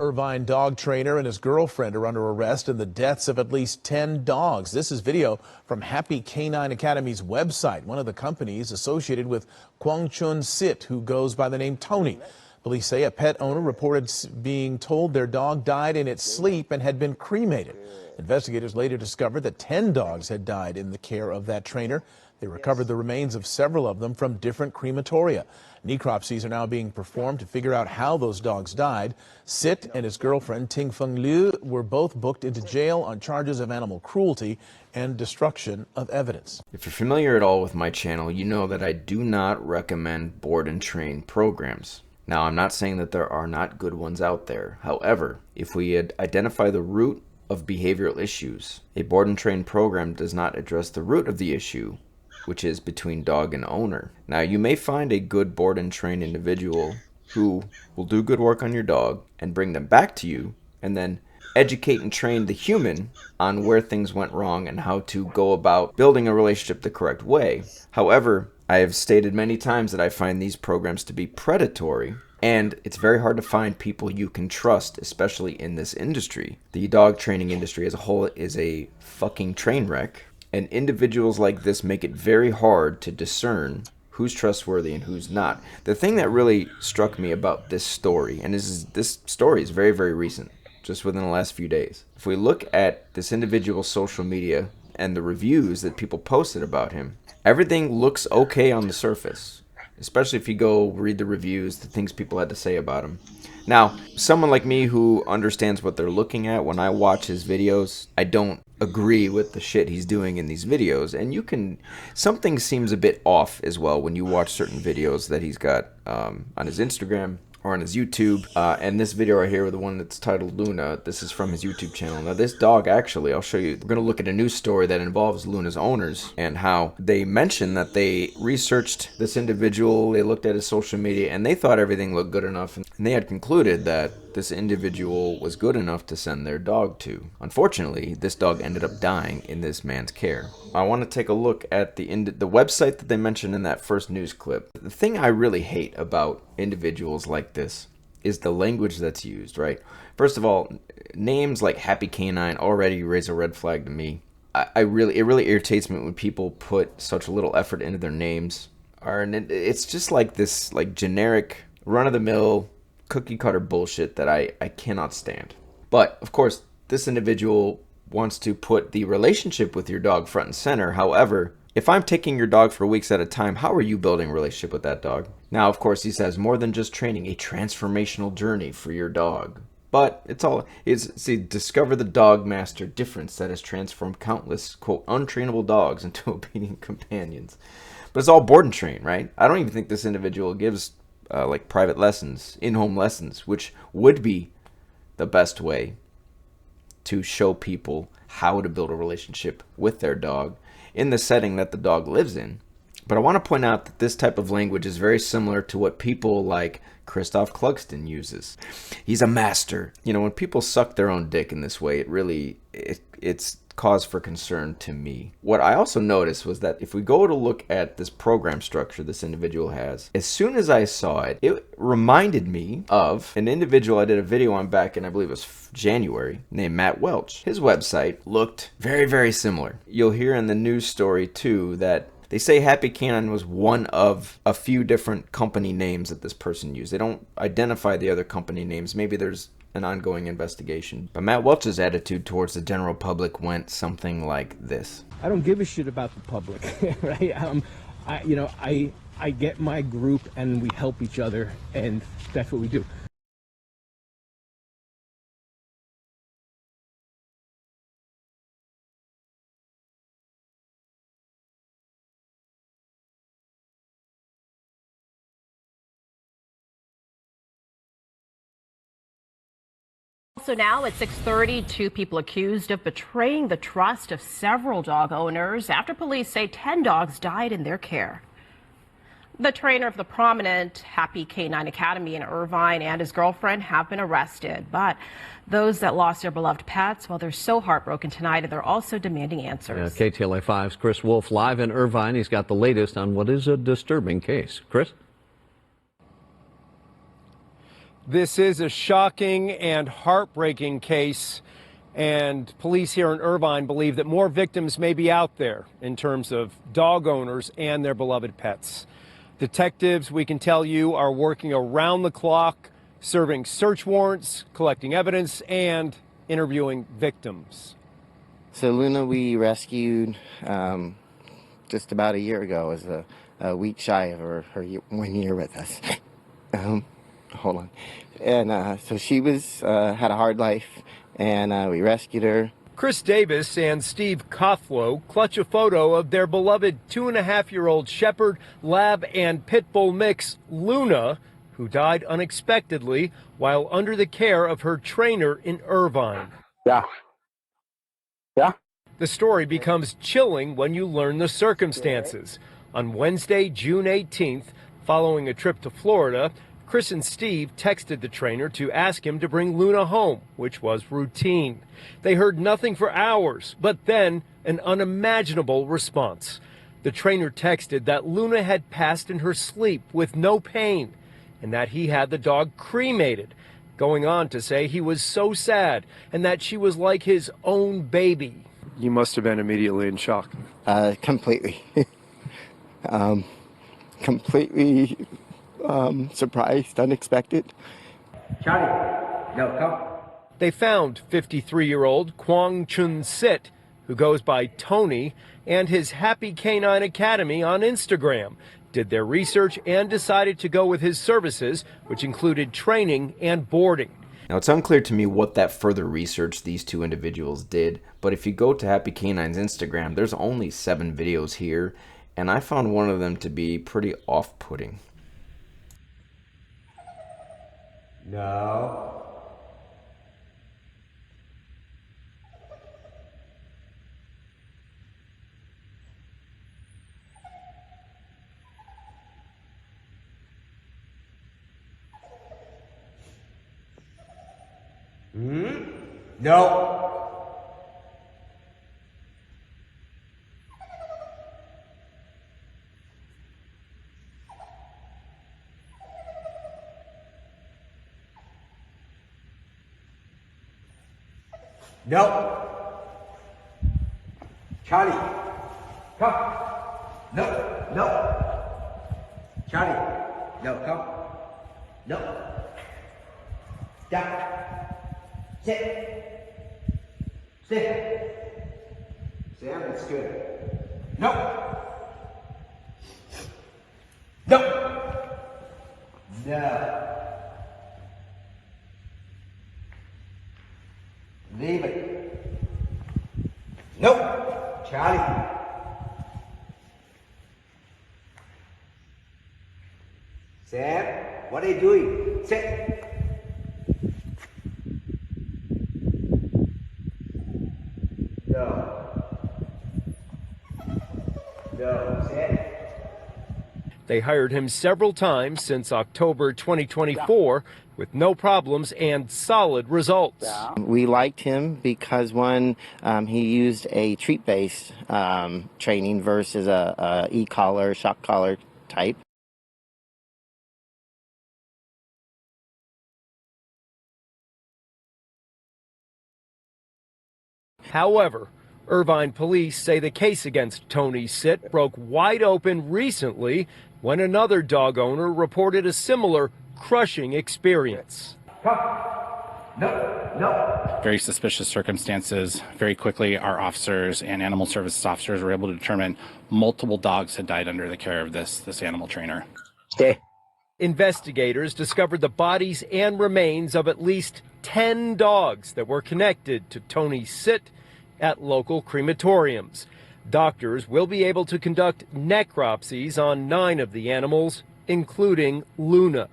Irvine dog trainer and his girlfriend are under arrest in the deaths of at least 10 dogs. This is video from Happy K9 Academy's website, one of the companies associated with Kwang Chun Sit, who goes by the name Tony. Police say a pet owner reported being told their dog died in its sleep and had been cremated. Investigators later discovered that 10 dogs had died in the care of that trainer. They recovered the remains of several of them from different crematoria. Necropsies are now being performed to figure out how those dogs died. Sit and his girlfriend, Ting Feng Liu, were both booked into jail on charges of animal cruelty and destruction of evidence. If you're familiar at all with my channel, you know that I do not recommend board and train programs. Now, I'm not saying that there are not good ones out there. However, if we identify the root of behavioral issues, a board and train program does not address the root of the issue, which is between dog and owner. Now, you may find a good board and train individual who will do good work on your dog and bring them back to you, and then educate and train the human on where things went wrong and how to go about building a relationship the correct way. However, I have stated many times that I find these programs to be predatory, and it's very hard to find people you can trust, especially in this industry. The dog training industry as a whole is a fucking train wreck. And individuals like this make it very hard to discern who's trustworthy and who's not. The thing that really struck me about this story, and this story is very, very recent, just within the last few days. If we look at this individual's social media and the reviews that people posted about him, everything looks okay on the surface, especially if you go read the reviews, the things people had to say about him. Now, someone like me who understands what they're looking at, when I watch his videos, I don't agree with the shit he's doing in these videos. And something seems a bit off as well when you watch certain videos that he's got on his Instagram or on his YouTube. And this video right here, the one that's titled Luna, this is from his YouTube channel. Now, this dog, actually, I'll show you. We're going to look at a news story that involves Luna's owners and how they mentioned that they researched this individual, they looked at his social media, and they thought everything looked good enough. And they had concluded that this individual was good enough to send their dog to. Unfortunately, this dog ended up dying in this man's care. I want to take a look at the website that they mentioned in that first news clip. The thing I really hate about individuals like this is the language that's used, right? First of all, names like Happy K9 already raise a red flag to me. It really irritates me when people put such little effort into their names. And it's just like this like generic run-of-the-mill cookie cutter bullshit that I cannot stand. But of course, this individual wants to put the relationship with your dog front and center. However, if I'm taking your dog for weeks at a time, how are you building a relationship with that dog? Now, of course, he says more than just training, a transformational journey for your dog. But discover the dog master difference that has transformed countless, quote, untrainable dogs into obedient companions. But it's all board and train, right? I don't even think this individual gives like private lessons, in-home lessons, which would be the best way to show people how to build a relationship with their dog in the setting that the dog lives in. But I want to point out that this type of language is very similar to what people like Christoph Clugston uses. He's a master. You know, when people suck their own dick in this way, it's cause for concern to me. What I also noticed was that if we go to look at this program structure this individual has, as soon as I saw it, it reminded me of an individual I did a video on back in, I believe it was January, named Matt Welch. His website looked very, very similar. You'll hear in the news story too that they say Happy K9 was one of a few different company names that this person used. They don't identify the other company names. Maybe there's an ongoing investigation. But Matt Welch's attitude towards the general public went something like this. I don't give a shit about the public, right? I get my group and we help each other, and that's what we do. So now at 6:30, 2 people accused of betraying the trust of several dog owners after police say 10 dogs died in their care. The trainer of the prominent Happy K9 Academy in Irvine and his girlfriend have been arrested. But those that lost their beloved pets, well, they're so heartbroken tonight, and they're also demanding answers. KTLA 5's Chris Wolf live in Irvine. He's got the latest on what is a disturbing case. Chris? This is a shocking and heartbreaking case, and police here in Irvine believe that more victims may be out there in terms of dog owners and their beloved pets. Detectives, we can tell you, are working around the clock, serving search warrants, collecting evidence, and interviewing victims. So Luna we rescued just about a year ago. It was a week shy of her 1 year with us. Hold on. And so she had a hard life, and we rescued her. Chris Davis and Steve Kothlow clutch a photo of their beloved 2.5-year-old shepherd, lab, and pit bull mix, Luna, who died unexpectedly while under the care of her trainer in Irvine. Yeah. The story becomes chilling when you learn the circumstances. On Wednesday, June 18th, following a trip to Florida, Chris and Steve texted the trainer to ask him to bring Luna home, which was routine. They heard nothing for hours, but then an unimaginable response. The trainer texted that Luna had passed in her sleep with no pain and that he had the dog cremated, going on to say he was so sad and that she was like his own baby. You must have been immediately in shock. Completely. Completely surprised, unexpected. Charlie, no, come. They found 53-year-old Kwang Chun Sit, who goes by Tony, and his Happy K9 Academy on Instagram, did their research and decided to go with his services, which included training and boarding. Now, it's unclear to me what that further research these two individuals did, but if you go to Happy K9's Instagram, there's only 7 videos here, and I found one of them to be pretty off-putting. No. No. No. Charlie, come. No, no. Charlie, no, come. No. Down. Sit. Sit. Sam, that's good. No. No. No. Leave it. No. Charlie. Sam, what are you doing? Sit. No. No. Sit. They hired him several times since October 2024 with no problems and solid results. We liked him because, one, he used a treat-based training versus a e-collar, shock collar type. However, Irvine police say the case against Tony Sit broke wide open recently when another dog owner reported a similar crushing experience. No. Very suspicious circumstances. Very quickly, our officers and animal services officers were able to determine multiple dogs had died under the care of this animal trainer. Okay. Investigators discovered the bodies and remains of at least 10 dogs that were connected to Tony Sit at local crematoriums. Doctors will be able to conduct necropsies on 9 of the animals, including Luna.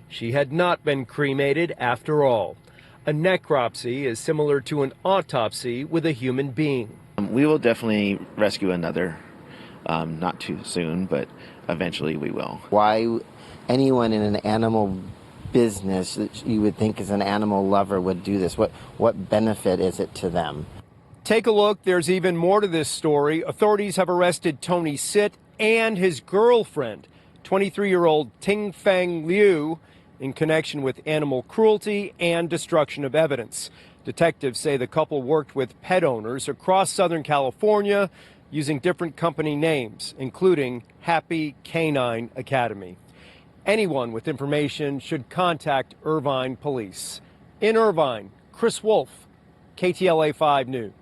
She had not been cremated after all. A necropsy is similar to an autopsy with a human being. We will definitely rescue another, not too soon, but eventually we will. Why anyone in an animal business that you would think is an animal lover would do this? What benefit is it to them? Take a look. There's even more to this story. Authorities have arrested Tony Sit and his girlfriend, 23-year-old Ting Feng Liu, in connection with animal cruelty and destruction of evidence. Detectives say the couple worked with pet owners across Southern California using different company names, including Happy K9 Academy. Anyone with information should contact Irvine Police. In Irvine, Chris Wolf, KTLA 5 News.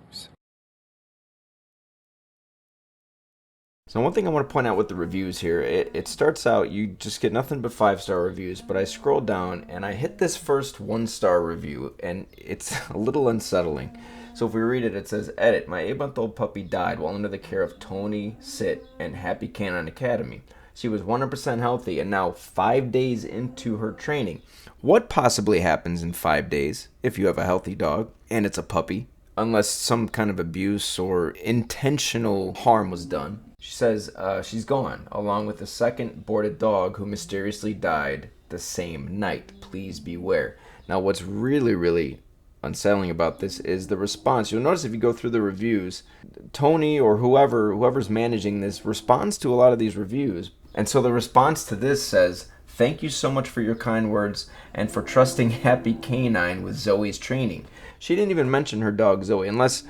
So one thing I want to point out with the reviews here, it starts out, you just get nothing but 5-star reviews, but I scroll down and I hit this first 1-star review and it's a little unsettling. So if we read it, it says, edit, my 8-month-old puppy died while under the care of Tony Sit and Happy K9 Academy. She was 100% healthy and now 5 days into her training. What possibly happens in 5 days if you have a healthy dog and it's a puppy, unless some kind of abuse or intentional harm was done? She says she's gone, along with a second boarded dog who mysteriously died the same night. Please beware. Now, what's really, really unsettling about this is the response. You'll notice if you go through the reviews, Tony or whoever's managing this responds to a lot of these reviews. And so the response to this says, thank you so much for your kind words and for trusting Happy K9 with Zoe's training. She didn't even mention her dog Zoe, unless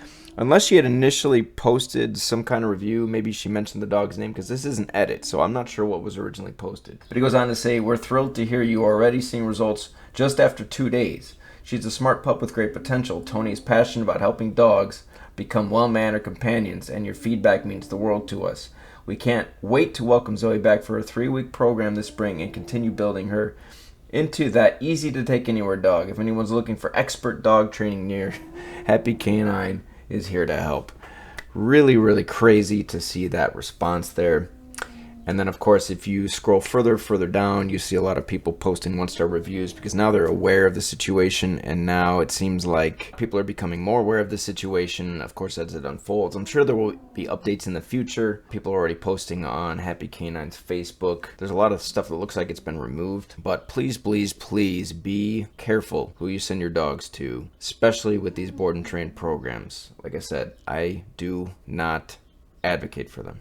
she had initially posted some kind of review. Maybe she mentioned the dog's name, because this is an edit, so I'm not sure what was originally posted. But he goes on to say, we're thrilled to hear you are already seeing results just after 2 days. She's a smart pup with great potential. Tony is passionate about helping dogs become well-mannered companions, and your feedback means the world to us. We can't wait to welcome Zoe back for a 3-week program this spring and continue building her into that easy-to-take-anywhere dog. If anyone's looking for expert dog training near, Happy K9 is here to help. Really, really crazy to see that response there. And then, of course, if you scroll further down, you see a lot of people posting 1-star reviews because now they're aware of the situation, and now it seems like people are becoming more aware of the situation, of course, as it unfolds. I'm sure there will be updates in the future. People are already posting on Happy K9's Facebook. There's a lot of stuff that looks like it's been removed, but please, please, please be careful who you send your dogs to, especially with these board and train programs. Like I said, I do not advocate for them.